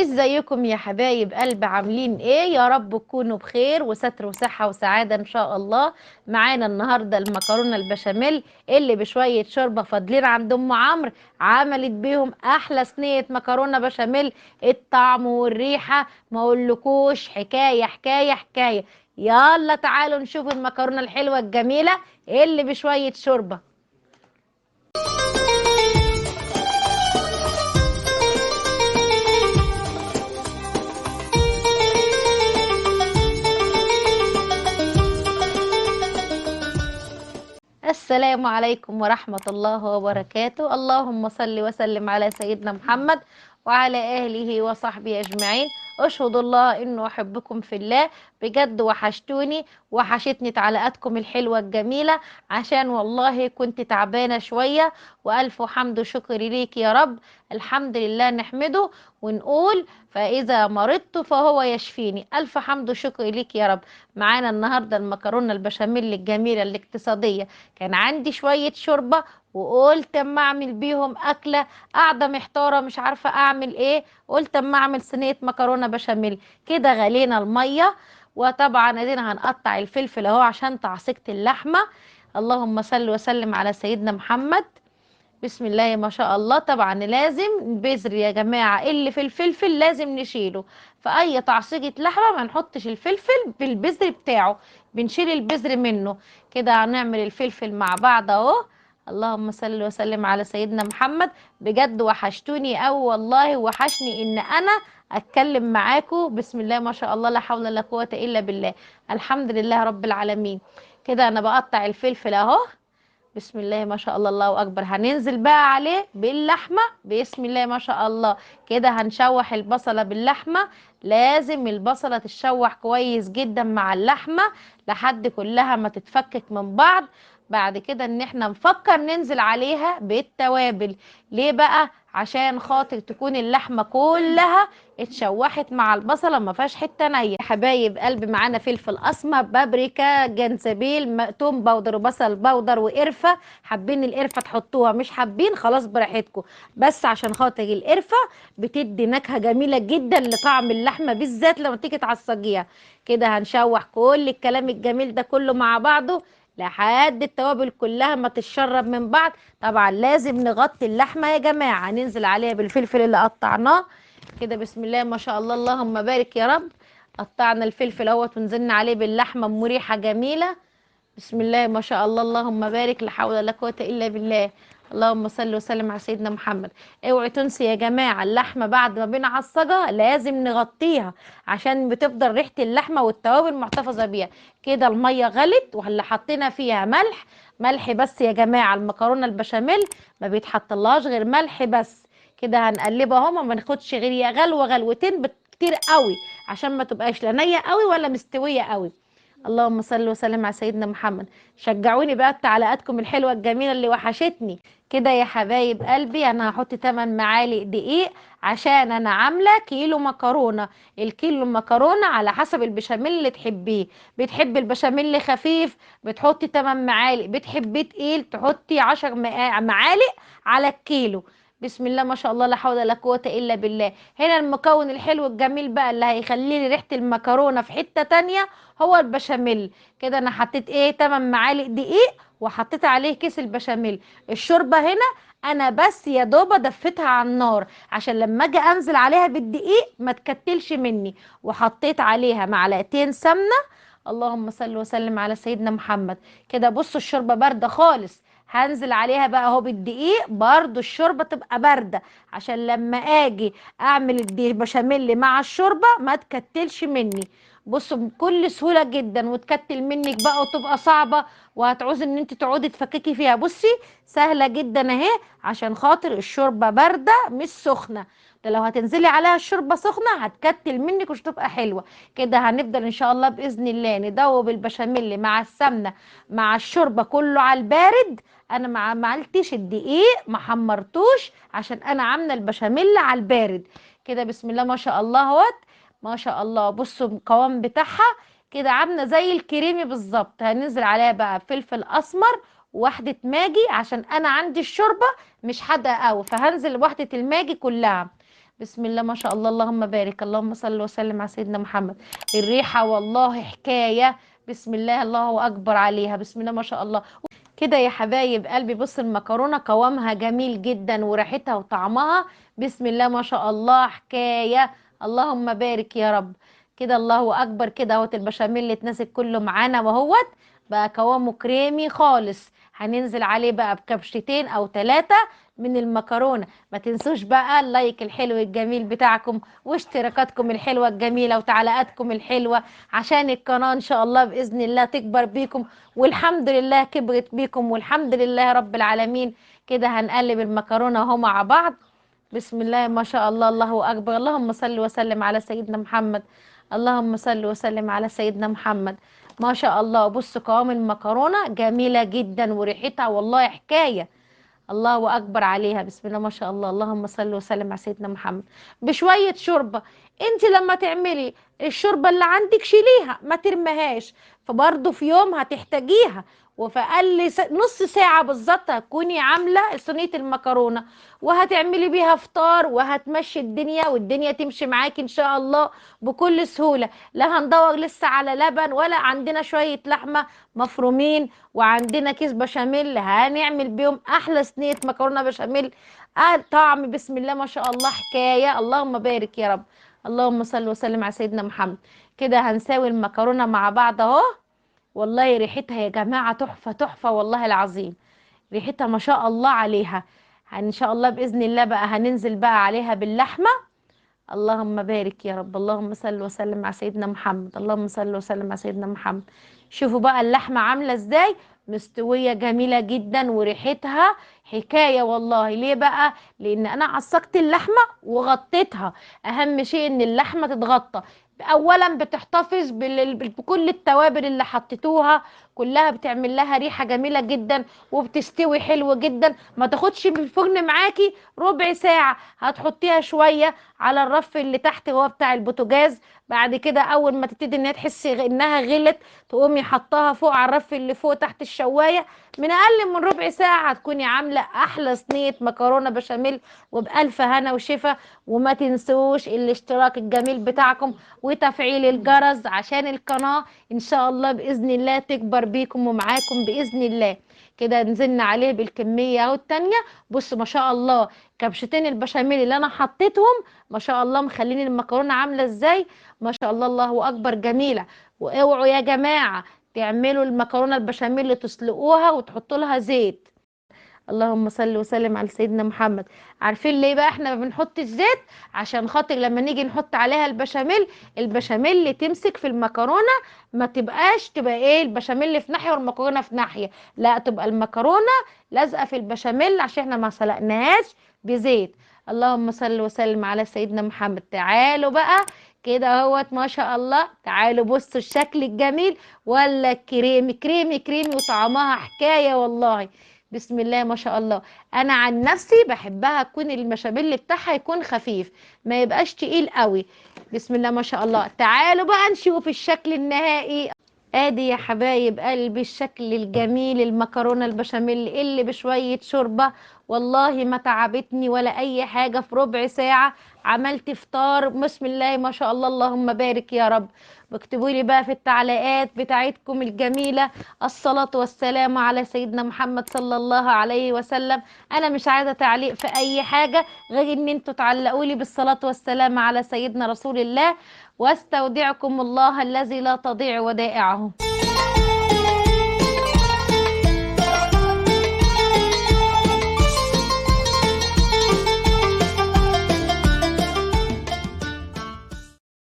ازيكم يا حبايب قلب؟ عاملين ايه؟ يا رب تكونوا بخير وستر وصحة وسعادة ان شاء الله. معانا النهاردة المكرونة البشاميل اللي بشوية شوربة فاضلين عند ام عمرو. عملت بيهم احلى صينية مكرونة بشاميل. الطعم والريحة ما اقولكوش، حكاية حكاية حكاية. يلا تعالوا نشوف المكرونة الحلوة الجميلة اللي بشوية شوربة. السلام عليكم ورحمة الله وبركاته. اللهم صل وسلم على سيدنا محمد وعلى آله وصحبه أجمعين. أشهد الله إنه أحبكم في الله. بجد وحشتوني، وحشتني تعليقاتكم الحلوة الجميلة، عشان والله كنت تعبانة شوية. وألف حمد وشكر ليك يا رب. الحمد لله نحمده ونقول فإذا مرضت فهو يشفيني. ألف حمد وشكر ليك يا رب. معانا النهاردة المكرونة البشاميل الجميلة الاقتصادية. كان عندي شوية شوربة وقلت اما اعمل بيهم اكلة. قاعدة محتارة مش عارفة اعمل ايه، قلت اما اعمل صينية مكرونة بشاميل. كده غلينا المية، وطبعا ادينا هنقطع الفلفل اهو عشان تعصيقة اللحمة. اللهم صل وسلم على سيدنا محمد. بسم الله ما شاء الله. طبعا لازم البذر يا جماعة اللي في الفلفل لازم نشيله. في اي تعصيجة لحمة ما نحطش الفلفل في البذر بتاعه، بنشيل البذر منه. كده هنعمل الفلفل مع بعض اهو. اللهم صل وسلم على سيدنا محمد. بجد وحشتوني او والله وحشني ان انا اتكلم معاكم. بسم الله ما شاء الله، لا حول ولا قوة الا بالله. الحمد لله رب العالمين. كده انا بقطع الفلفل اهو. بسم الله ما شاء الله، الله اكبر. هننزل بقى عليه باللحمه. بسم الله ما شاء الله. كده هنشوح البصله باللحمه. لازم البصله تتشوح كويس جدا مع اللحمه لحد كلها ما تتفكك من بعض. بعد كده ان احنا نفكر ننزل عليها بالتوابل. ليه بقى؟ عشان خاطر تكون اللحمه كلها اتشوحت مع البصله، ما فيهاش حته نيه. حبايب قلبي معانا فلفل اسمر، بابريكا، جنزبيل، توم باودر، وبصل باودر، وقرفه. حابين القرفه تحطوها، مش حابين خلاص براحتكم. بس عشان خاطر القرفه بتدي نكهه جميله جدا لطعم اللحمه، بالذات لما تيجي تعصجيها. كده هنشوح كل الكلام الجميل ده كله مع بعضه لحد التوابل كلها ما تتشرب من بعض. طبعا لازم نغطي اللحمه يا جماعه، ننزل عليها بالفلفل اللي قطعناه. كده بسم الله ما شاء الله، اللهم بارك يا رب. قطعنا الفلفل اهوت ونزلنا عليه باللحمه مريحه جميله. بسم الله ما شاء الله، اللهم بارك. لا حول ولا قوه الا بالله. اللهم صل وسلم على سيدنا محمد. اوعي تنسي يا جماعه، اللحمه بعد ما بنعصجها لازم نغطيها عشان بتفضل ريحه اللحمه والتوابل محتفظه بيها. كده الميه غلت واللي حطينا فيها ملح. ملح بس يا جماعه، المكرونه البشاميل ما بيتحطلهاش غير ملح بس. كده هنقلبها اهو، ما بناخدش غير يا غلوه غلوتين كتير قوي، عشان ما تبقاش لا نيه قوي ولا مستويه قوي. اللهم صل وسلم على سيدنا محمد. شجعوني بقى بتعليقاتكم الحلوه الجميله اللي وحشتني. كده يا حبايب قلبي انا هحط 8 معالق دقيق عشان انا عامله كيلو مكرونه. الكيلو مكرونه على حسب البشاميل اللي تحبيه. بتحبي البشاميل خفيف بتحطي 8 معالق، بتحبيه تقيل تحطي 10 معالق على الكيلو. بسم الله ما شاء الله، لا حول ولا قوة إلا بالله. هنا المكون الحلو الجميل بقى اللي هيخلي لي ريحة المكرونة في حتة تانية هو البشاميل. كده أنا حطيت إيه 8 معالق دقيق وحطيت عليه كيس البشاميل. الشوربة هنا أنا بس يا دوبة دفتها على النار عشان لما أجي أنزل عليها بالدقيق ما تكتلش مني. وحطيت عليها معلقتين سمنة. اللهم صل وسلم على سيدنا محمد. كده بصوا الشوربة باردة خالص. هنزل عليها بقى اهو بالدقيق، برضو الشوربه تبقى بارده عشان لما اجي اعمل البشاميل مع الشوربه ما تكتلش مني. بصوا بكل سهوله جدا، وتكتل منك بقى وتبقى صعبه وهتعوز ان انت تقعدي تفككي فيها. بصي سهله جدا اهي، عشان خاطر الشوربه بارده مش سخنه. ده لو هتنزلي عليها الشوربه سخنه هتكتل منك ومش هتبقى حلوه. كده هنفضل ان شاء الله باذن الله ندوب البشاميل مع السمنه مع الشوربه كله على البارد. انا ما عملتش الدقيق ما حمرتوش عشان انا عامله البشاميل على البارد. كده بسم الله ما شاء الله اهوت. ما شاء الله بصوا القوام بتاعها كده عامله زي الكريمي بالظبط. هننزل عليها بقى فلفل اسمر وواحده ماجي عشان انا عندي الشوربه مش حادقه قوي، فهنزل واحده الماجي كلها. بسم الله ما شاء الله، اللهم بارك، اللهم صل وسلم على سيدنا محمد. الريحة والله حكاية، بسم الله الله أكبر عليها، بسم الله ما شاء الله. كده يا حبايب قلبي، بص المكرونة قوامها جميل جدا وريحتها وطعمها بسم الله ما شاء الله حكاية، اللهم بارك يا رب. كده الله أكبر، كده اهوت البشاميل اللي اتنسك كله معانا وهوت بقى قوامه كريمي خالص. هننزل عليه بقى بكبشتين أو 3 من المكرونة. ما تنسوش بقى اللايك الحلو الجميل بتاعكم واشتراكاتكم الحلوة الجميلة وتعليقاتكم الحلوة، عشان القناة إن شاء الله بإذن الله تكبر بيكم، والحمد لله كبرت بيكم والحمد لله رب العالمين. كده هنقلب المكرونة اهو مع بعض، بسم الله ما شاء الله، الله أكبر، اللهم صل وسلم على سيدنا محمد، اللهم صل وسلم على سيدنا محمد. ما شاء الله، بص قوام المكرونة جميلة جدا وريحتها والله حكاية، الله اكبر عليها، بسم الله ما شاء الله، اللهم صل وسلم على سيدنا محمد. بشويه شوربه، انت لما تعملي الشوربه اللي عندك شيليها ما ترميهاش، فبرضه في يوم هتحتاجيها، وفي اقل نص ساعه بالظبط هتكوني عامله صينيه المكرونه، وهتعملي بيها فطار وهتمشي الدنيا، والدنيا تمشي معاكي ان شاء الله بكل سهوله. لا هندور لسه على لبن، ولا عندنا شويه لحمه مفرومين وعندنا كيس بشاميل هنعمل بيهم احلى صينيه مكرونه بشاميل. طعم بسم الله ما شاء الله حكايه، اللهم بارك يا رب، اللهم صل وسلم على سيدنا محمد. كده هنساوي المكرونه مع بعض اهو، والله ريحتها يا جماعه تحفه تحفه والله العظيم، ريحتها ما شاء الله عليها. ان شاء الله باذن الله بقى هننزل بقى عليها باللحمه، اللهم بارك يا رب، اللهم صل وسلم على سيدنا محمد، اللهم صل وسلم على سيدنا محمد. شوفوا بقى اللحمة عاملة ازاي، مستوية جميلة جدا وريحتها حكاية والله. ليه بقى؟ لان انا عصقت اللحمة وغطيتها، اهم شيء ان اللحمة تتغطى. اولا بتحتفظ بكل التوابل اللي حطيتوها كلها، بتعمل لها ريحة جميلة جدا وبتستوي حلو جدا. ما تاخدش بالفرن معاكي ربع ساعة، هتحطيها شوية على الرف اللي تحت هو بتاع البوتاجاز، بعد كده اول ما تبتدي انها تحسي انها غلت تقومي حطاها فوق على الرف اللي فوق تحت الشوايه، من اقل من ربع ساعه هتكوني عامله احلى صينيه مكرونه بشاميل، وبالف هنا وشفا. وما تنسوش الاشتراك الجميل بتاعكم وتفعيل الجرس عشان القناه ان شاء الله باذن الله تكبر بيكم ومعاكم باذن الله. كده نزلنا عليه بالكميه اهو التانيه، بص ما شاء الله كبشتين البشاميل اللي انا حطيتهم ما شاء الله مخلين المكرونه عامله ازاي، ما شاء الله الله اكبر جميله. واوعوا يا جماعه تعملوا المكرونه البشاميل تسلقوها وتحطوا لها زيت، اللهم صل وسلم على سيدنا محمد. عارفين ليه بقى احنا ما بنحطش زيت؟ عشان خاطر لما نيجي نحط عليها البشاميل، البشاميل اللي تمسك في المكرونه، ما تبقاش تبقى ايه البشاميل في ناحيه والمكرونه في ناحيه، لا تبقى المكرونه لازقه في البشاميل عشان احنا ما سلقناهاش بزيت. اللهم صل وسلم على سيدنا محمد. تعالوا بقى كده اهوت ما شاء الله، تعالوا بصوا الشكل الجميل، ولا كريمي كريمي كريمي وطعمها حكايه والله، بسم الله ما شاء الله. انا عن نفسي بحبها تكون البشاميل بتاعها يكون خفيف، ما يبقاش تقيل قوي، بسم الله ما شاء الله. تعالوا بقى نشوف الشكل النهائي. ادي يا حبايب قلبي الشكل الجميل، المكرونه البشاميل اللي بشويه شوربه، والله ما تعبتني ولا اي حاجه، في ربع ساعه عملت فطار بسم الله ما شاء الله، اللهم بارك يا رب. واكتبوا لي بقى في التعليقات بتاعتكم الجميله الصلاه والسلام على سيدنا محمد صلى الله عليه وسلم. انا مش عايزه تعليق في اي حاجه غير ان انتوا تعلقوا لي بالصلاه والسلام على سيدنا رسول الله. واستودعكم الله الذي لا تضيع ودائعه.